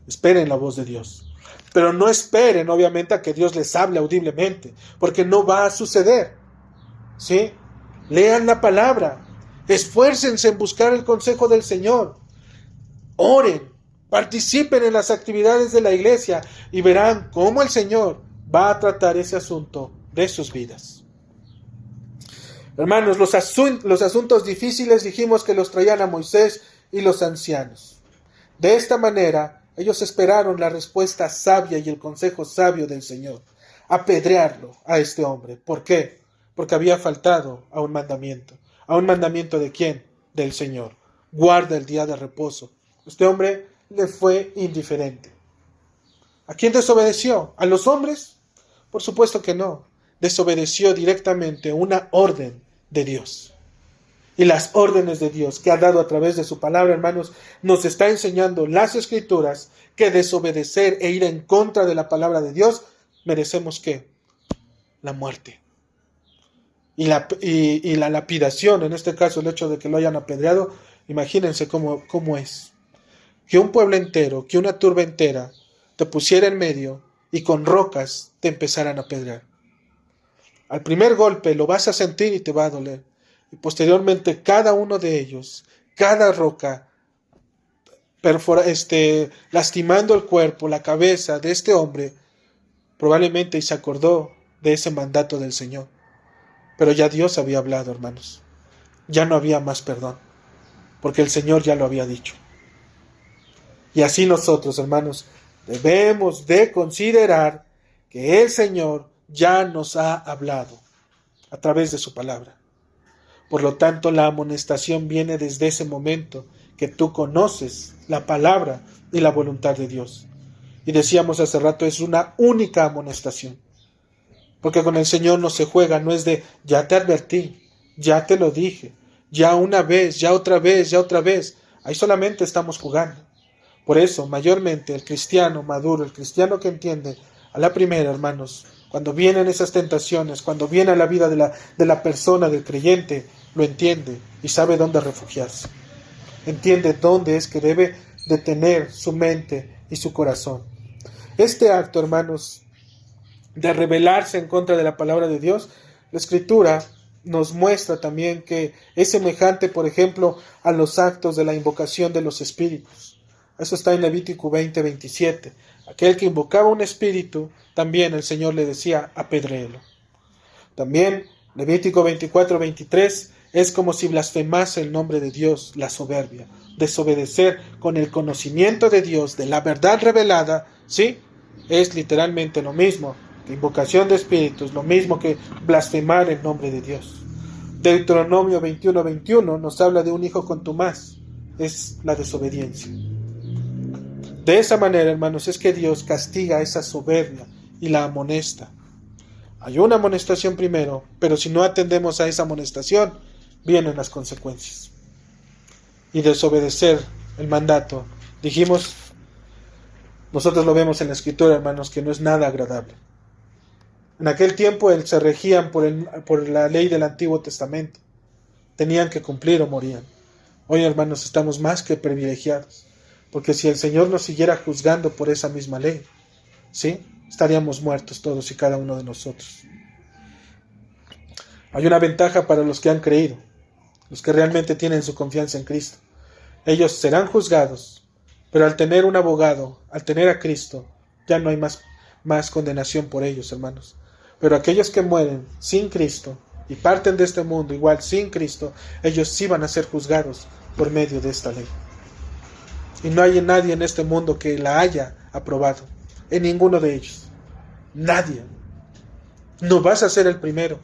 Esperen la voz de Dios. Pero no esperen, obviamente, a que Dios les hable audiblemente, porque no va a suceder. ¿Sí? Lean la palabra, esfuércense en buscar el consejo del Señor, oren, participen en las actividades de la iglesia y verán cómo el Señor va a tratar ese asunto de sus vidas. Hermanos, los asuntos difíciles dijimos que los traían a Moisés y los ancianos. De esta manera, ellos esperaron la respuesta sabia y el consejo sabio del Señor. Apedrearlo a este hombre. ¿Por qué? Porque había faltado a un mandamiento. ¿A un mandamiento de quién? Del Señor. Guarda el día de reposo. Este hombre le fue indiferente. ¿A quién desobedeció? ¿A los hombres? Por supuesto que no. Desobedeció directamente una orden de Dios. Y las órdenes de Dios que ha dado a través de su palabra, hermanos, nos está enseñando las Escrituras que desobedecer e ir en contra de la palabra de Dios, merecemos ¿qué? La muerte. Y la lapidación, en este caso el hecho de que lo hayan apedreado, imagínense cómo es. Que un pueblo entero, que una turba entera te pusiera en medio y con rocas te empezaran a apedrear. Al primer golpe lo vas a sentir y te va a doler. Y posteriormente cada uno de ellos, cada roca, lastimando el cuerpo, la cabeza de este hombre, probablemente se acordó de ese mandato del Señor. Pero ya Dios había hablado, hermanos. Ya no había más perdón, porque el Señor ya lo había dicho. Y así nosotros, hermanos, debemos de considerar que el Señor ya nos ha hablado a través de su palabra. Por lo tanto, la amonestación viene desde ese momento que tú conoces la palabra y la voluntad de Dios. Y decíamos hace rato, es una única amonestación. Porque con el Señor no se juega, no es de, ya te advertí, ya te lo dije, ya una vez, ya otra vez, ya otra vez. Ahí solamente estamos jugando. Por eso, mayormente, el cristiano maduro, el cristiano que entiende a la primera, hermanos, cuando vienen esas tentaciones, cuando viene a la vida de la persona, del creyente, lo entiende y sabe dónde refugiarse. Entiende dónde es que debe de tener su mente y su corazón. Este acto, hermanos, de rebelarse en contra de la palabra de Dios, la Escritura nos muestra también que es semejante, por ejemplo, a los actos de la invocación de los espíritus. Eso está en Levítico 20:27. Aquel que invocaba un espíritu, también el Señor le decía, apedréelo. También Levítico 24:23 es como si blasfemase el nombre de Dios, la soberbia. Desobedecer con el conocimiento de Dios, de la verdad revelada, ¿sí? Es literalmente lo mismo que invocación de espíritus, lo mismo que blasfemar el nombre de Dios. Deuteronomio 21:21 nos habla de un hijo contumaz, es la desobediencia. De esa manera, hermanos, es que Dios castiga esa soberbia y la amonesta. Hay una amonestación primero, pero si no atendemos a esa amonestación, vienen las consecuencias. Y desobedecer el mandato, dijimos, nosotros lo vemos en la Escritura, hermanos, que no es nada agradable. En aquel tiempo se regían por la ley del Antiguo Testamento. Tenían que cumplir o morían. Hoy, hermanos, estamos más que privilegiados, porque si el Señor nos siguiera juzgando por esa misma ley, ¿sí?, estaríamos muertos todos y cada uno de nosotros. Hay una ventaja para los que han creído, los que realmente tienen su confianza en Cristo. Ellos serán juzgados, pero al tener un abogado, al tener a Cristo, ya no hay más condenación por ellos, hermanos. Pero aquellos que mueren sin Cristo y parten de este mundo igual sin Cristo, ellos sí van a ser juzgados por medio de esta ley. Y no hay nadie en este mundo que la haya aprobado, en ninguno de ellos. Nadie. No vas a ser el primero.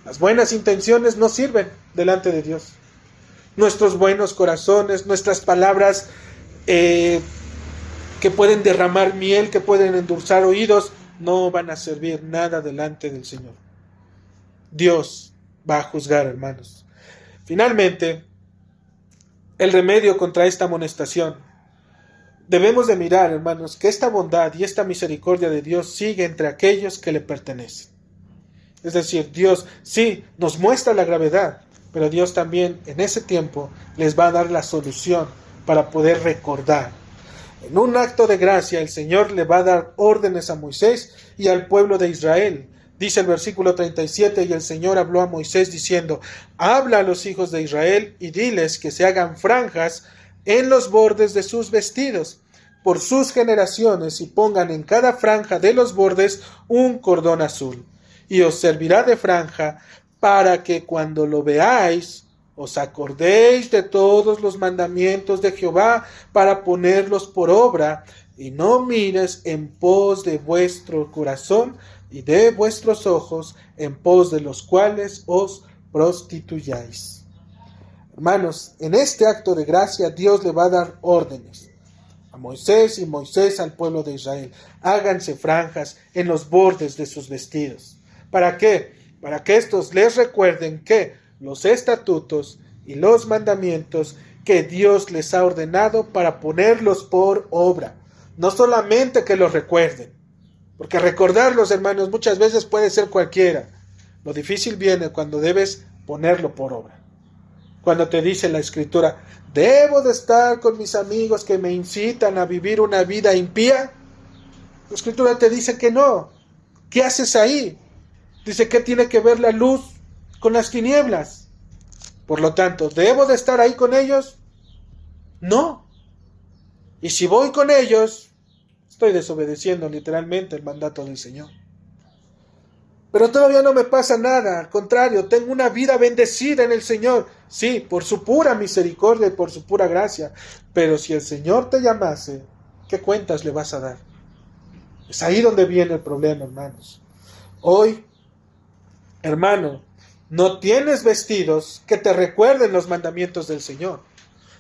Las buenas intenciones no sirven delante de Dios. Nuestros buenos corazones, nuestras palabras que pueden derramar miel, que pueden endulzar oídos, no van a servir nada delante del Señor. Dios va a juzgar, hermanos. Finalmente, el remedio contra esta amonestación. Debemos de mirar, hermanos, que esta bondad y esta misericordia de Dios sigue entre aquellos que le pertenecen. Es decir, Dios sí nos muestra la gravedad, pero Dios también en ese tiempo les va a dar la solución para poder recordar. En un acto de gracia, el Señor le va a dar órdenes a Moisés y al pueblo de Israel. Dice el versículo 37, y el Señor habló a Moisés diciendo, habla a los hijos de Israel y diles que se hagan franjas en los bordes de sus vestidos, por sus generaciones, y pongan en cada franja de los bordes un cordón azul. Y os servirá de franja para que cuando lo veáis, os acordéis de todos los mandamientos de Jehová para ponerlos por obra, y no mires en pos de vuestro corazón y de vuestros ojos, en pos de los cuales os prostituyáis. Hermanos, en este acto de gracia Dios le va a dar órdenes a Moisés y Moisés al pueblo de Israel. Háganse franjas en los bordes de sus vestidos. ¿Para qué? Para que estos les recuerden que los estatutos y los mandamientos que Dios les ha ordenado para ponerlos por obra. No solamente que los recuerden, porque recordarlos, hermanos, muchas veces puede ser cualquiera. Lo difícil viene cuando debes ponerlo por obra. Cuando te dice la Escritura, ¿debo de estar con mis amigos que me incitan a vivir una vida impía? La Escritura te dice que no. ¿Qué haces ahí? Dice que tiene que ver la luz con las tinieblas. Por lo tanto, ¿debo de estar ahí con ellos? No. Y si voy con ellos, estoy desobedeciendo literalmente el mandato del Señor. Pero todavía no me pasa nada, al contrario, tengo una vida bendecida en el Señor. Sí, por su pura misericordia y por su pura gracia. Pero si el Señor te llamase, ¿qué cuentas le vas a dar? Es ahí donde viene el problema, hermanos. Hoy, hermano, no tienes vestidos que te recuerden los mandamientos del Señor.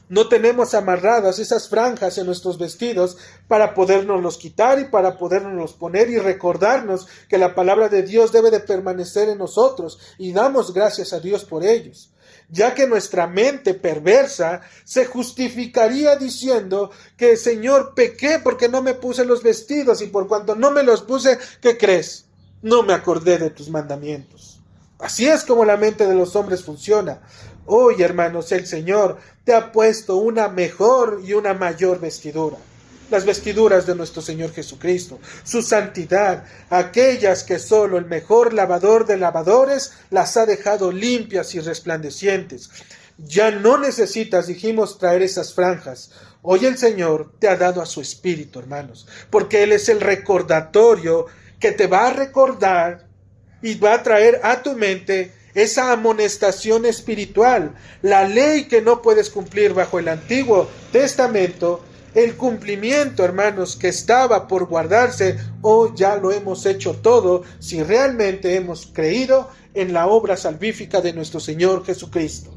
No tenemos amarradas esas franjas en nuestros vestidos para podernoslos quitar y para podernoslos poner y recordarnos que la palabra de Dios debe de permanecer en nosotros, y damos gracias a Dios por ellos, ya que nuestra mente perversa se justificaría diciendo que Señor, pequé porque no me puse los vestidos, y por cuanto no me los puse, ¿qué crees? No me acordé de tus mandamientos. Así es como la mente de los hombres funciona. Hoy, hermanos, el Señor te ha puesto una mejor y una mayor vestidura. Las vestiduras de nuestro Señor Jesucristo, su santidad, aquellas que solo el mejor lavador de lavadores las ha dejado limpias y resplandecientes. Ya no necesitas, dijimos, traer esas franjas. Hoy el Señor te ha dado a su Espíritu, hermanos, porque Él es el recordatorio que te va a recordar y va a traer a tu mente esa amonestación espiritual. La ley que no puedes cumplir bajo el Antiguo Testamento, el cumplimiento, hermanos, que estaba por guardarse, o ya lo hemos hecho todo si realmente hemos creído en la obra salvífica de nuestro Señor Jesucristo.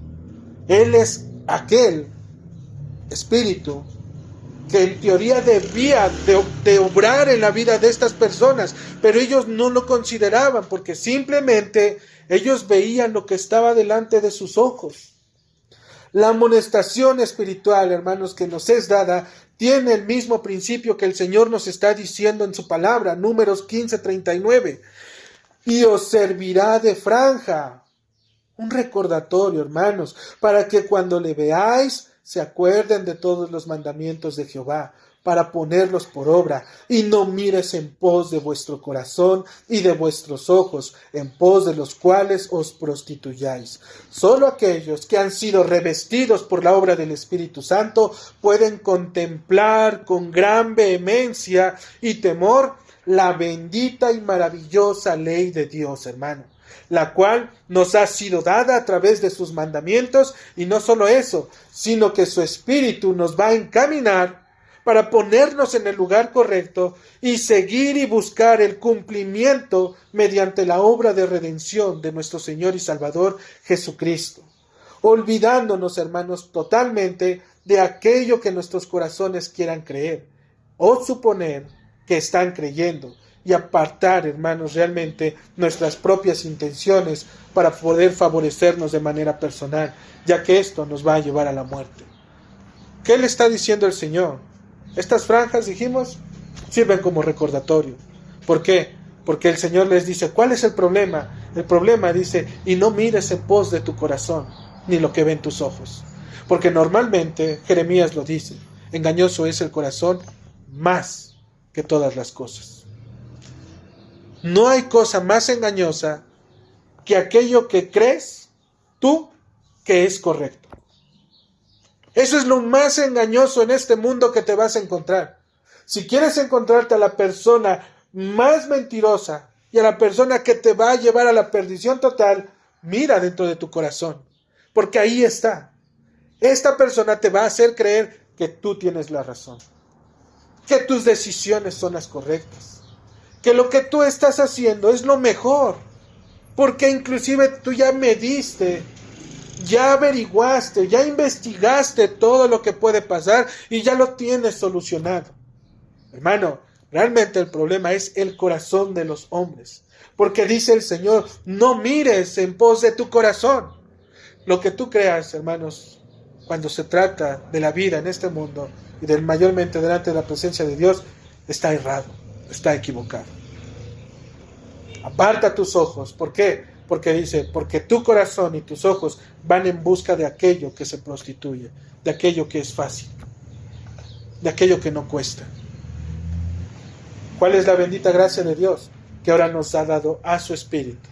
Él es aquel Espíritu que en teoría debía de obrar en la vida de estas personas, pero ellos no lo consideraban porque simplemente ellos veían lo que estaba delante de sus ojos. La amonestación espiritual, hermanos, que nos es dada, tiene el mismo principio que el Señor nos está diciendo en su palabra, Números 15:39. Y os servirá de franja. Un recordatorio, hermanos, para que cuando le veáis, se acuerden de todos los mandamientos de Jehová, para ponerlos por obra, y no mires en pos de vuestro corazón y de vuestros ojos, en pos de los cuales os prostituyáis. Solo aquellos que han sido revestidos por la obra del Espíritu Santo pueden contemplar con gran vehemencia y temor la bendita y maravillosa ley de Dios, hermano, la cual nos ha sido dada a través de sus mandamientos, y no solo eso, sino que su Espíritu nos va a encaminar para ponernos en el lugar correcto y seguir y buscar el cumplimiento mediante la obra de redención de nuestro Señor y Salvador Jesucristo, olvidándonos, hermanos, totalmente de aquello que nuestros corazones quieran creer o suponer que están creyendo, y apartar, hermanos, realmente nuestras propias intenciones para poder favorecernos de manera personal, ya que esto nos va a llevar a la muerte. ¿Qué le está diciendo el Señor? Estas franjas, dijimos, sirven como recordatorio. ¿Por qué? Porque el Señor les dice, ¿cuál es el problema? El problema, dice, y no mires en pos de tu corazón, ni lo que ven tus ojos. Porque normalmente, Jeremías lo dice, engañoso es el corazón más que todas las cosas. No hay cosa más engañosa que aquello que crees tú que es correcto. Eso es lo más engañoso en este mundo que te vas a encontrar. Si quieres encontrarte a la persona más mentirosa y a la persona que te va a llevar a la perdición total, mira dentro de tu corazón, porque ahí está. Esta persona te va a hacer creer que tú tienes la razón, que tus decisiones son las correctas, que lo que tú estás haciendo es lo mejor, porque inclusive tú ya mediste, ya averiguaste, ya investigaste todo lo que puede pasar y ya lo tienes solucionado. Hermano, realmente el problema es el corazón de los hombres, porque dice el Señor, no mires en pos de tu corazón. Lo que tú creas, hermanos, cuando se trata de la vida en este mundo y del mayormente delante de la presencia de Dios, está errado, está equivocado. Aparta tus ojos. ¿Por qué? Porque dice, porque tu corazón y tus ojos van en busca de aquello que se prostituye, de aquello que es fácil, de aquello que no cuesta. ¿Cuál es la bendita gracia de Dios? Que ahora nos ha dado a su Espíritu.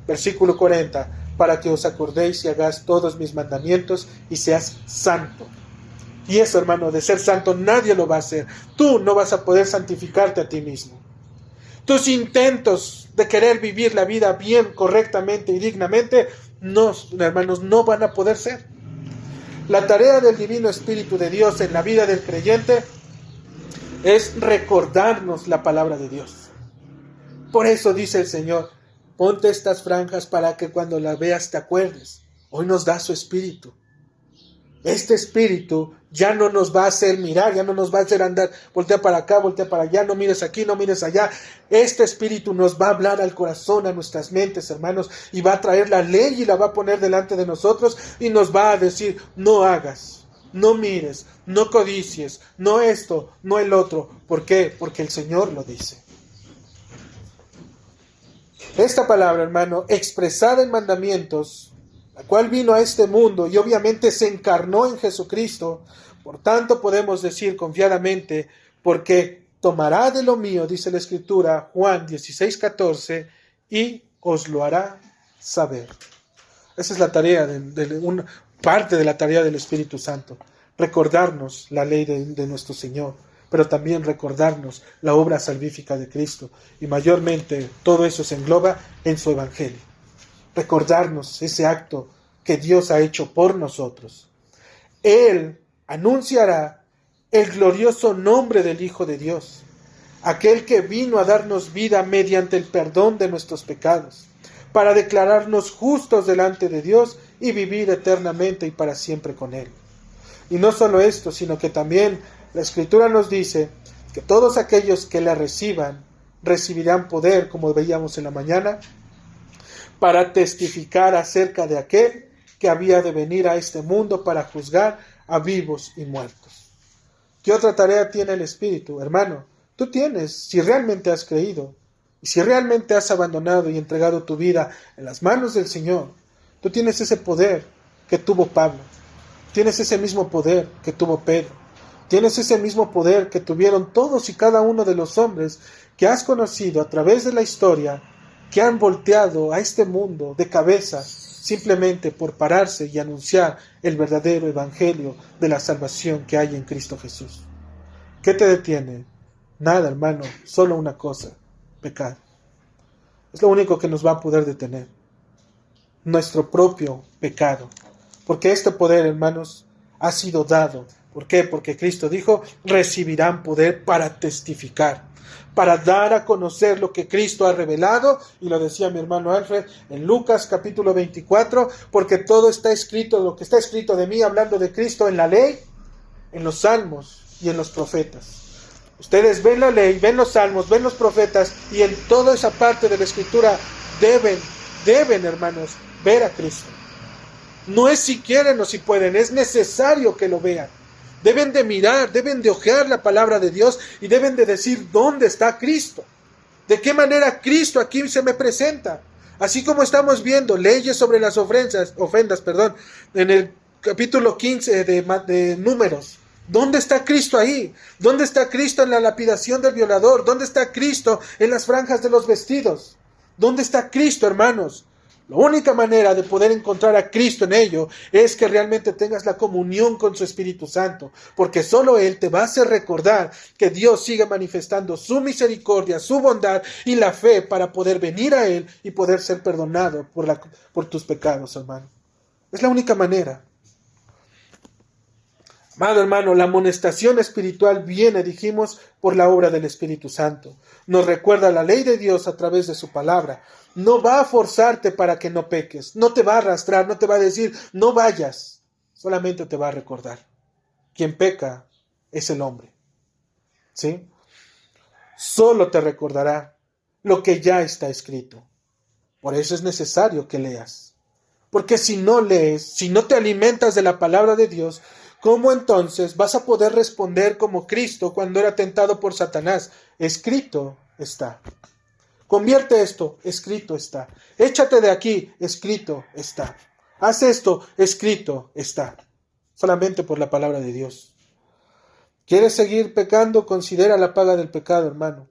Versículo 40, para que os acordéis y hagáis todos mis mandamientos y seas santo. Y eso, hermano, de ser santo nadie lo va a hacer. Tú no vas a poder santificarte a ti mismo. Tus intentos de querer vivir la vida bien, correctamente y dignamente, no, hermanos, no van a poder ser. La tarea del Divino Espíritu de Dios en la vida del creyente es recordarnos la palabra de Dios. Por eso dice el Señor, ponte estas franjas para que cuando las veas te acuerdes. Hoy nos da su Espíritu. Este Espíritu ya no nos va a hacer mirar, ya no nos va a hacer andar, voltea para acá, voltea para allá, no mires aquí, no mires allá. Este Espíritu nos va a hablar al corazón, a nuestras mentes, hermanos, y va a traer la ley y la va a poner delante de nosotros y nos va a decir, no hagas, no mires, no codicies, no esto, no el otro. ¿Por qué? Porque el Señor lo dice. Esta palabra, hermano, expresada en mandamientos, la cual vino a este mundo y obviamente se encarnó en Jesucristo, por tanto podemos decir confiadamente, porque tomará de lo mío, dice la Escritura, Juan 16:14, y os lo hará saber. Esa es la tarea, una parte de la tarea del Espíritu Santo, recordarnos la ley de nuestro Señor, pero también recordarnos la obra salvífica de Cristo, y mayormente todo eso se engloba en su Evangelio. Recordarnos ese acto que Dios ha hecho por nosotros. Él anunciará el glorioso nombre del Hijo de Dios, aquel que vino a darnos vida mediante el perdón de nuestros pecados, para declararnos justos delante de Dios y vivir eternamente y para siempre con Él. Y no solo esto, sino que también la Escritura nos dice que todos aquellos que la reciban, recibirán poder, como veíamos en la mañana, para testificar acerca de aquel que había de venir a este mundo para juzgar a vivos y muertos. ¿Qué otra tarea tiene el Espíritu? Hermano, tú tienes, si realmente has creído, y si realmente has abandonado y entregado tu vida en las manos del Señor, tú tienes ese poder que tuvo Pablo, tienes ese mismo poder que tuvo Pedro, tienes ese mismo poder que tuvieron todos y cada uno de los hombres que has conocido a través de la historia, que han volteado a este mundo de cabeza simplemente por pararse y anunciar el verdadero evangelio de la salvación que hay en Cristo Jesús. ¿Qué te detiene? Nada, hermano, solo una cosa: pecado. Es lo único que nos va a poder detener, nuestro propio pecado. Porque este poder, hermanos, ha sido dado. ¿Por qué? Porque Cristo dijo: recibirán poder para testificar, para dar a conocer lo que Cristo ha revelado, y lo decía mi hermano Alfred en Lucas capítulo 24, porque todo está escrito, lo que está escrito de mí, hablando de Cristo, en la ley, en los salmos y en los profetas. Ustedes ven la ley, ven los salmos, ven los profetas, y en toda esa parte de la Escritura deben, hermanos, ver a Cristo. No es si quieren o si pueden, es necesario que lo vean. Deben de mirar, deben de ojear la palabra de Dios y deben de decir: ¿dónde está Cristo? ¿De qué manera Cristo aquí se me presenta? Así como estamos viendo leyes sobre las ofrendas, en el capítulo 15 de Números. ¿Dónde está Cristo ahí? ¿Dónde está Cristo en la lapidación del violador? ¿Dónde está Cristo en las franjas de los vestidos? ¿Dónde está Cristo, hermanos? La única manera de poder encontrar a Cristo en ello es que realmente tengas la comunión con su Espíritu Santo, porque solo Él te va a hacer recordar que Dios sigue manifestando su misericordia, su bondad y la fe para poder venir a Él y poder ser perdonado por tus pecados, hermano. Es la única manera. Amado hermano, la amonestación espiritual viene, dijimos, por la obra del Espíritu Santo. Nos recuerda la ley de Dios a través de su palabra. No va a forzarte para que no peques. No te va a arrastrar, no te va a decir: no vayas. Solamente te va a recordar: quien peca es el hombre. ¿Sí? Solo te recordará lo que ya está escrito. Por eso es necesario que leas. Porque si no lees, si no te alimentas de la palabra de Dios, ¿cómo entonces vas a poder responder como Cristo cuando era tentado por Satanás? Escrito está. Convierte esto, escrito está. Échate de aquí, escrito está. Haz esto, escrito está. Solamente por la palabra de Dios. ¿Quieres seguir pecando? Considera la paga del pecado, hermano.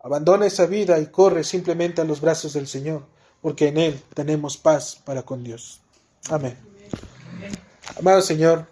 Abandona esa vida y corre simplemente a los brazos del Señor, porque en Él tenemos paz para con Dios. Amén. Amado Señor,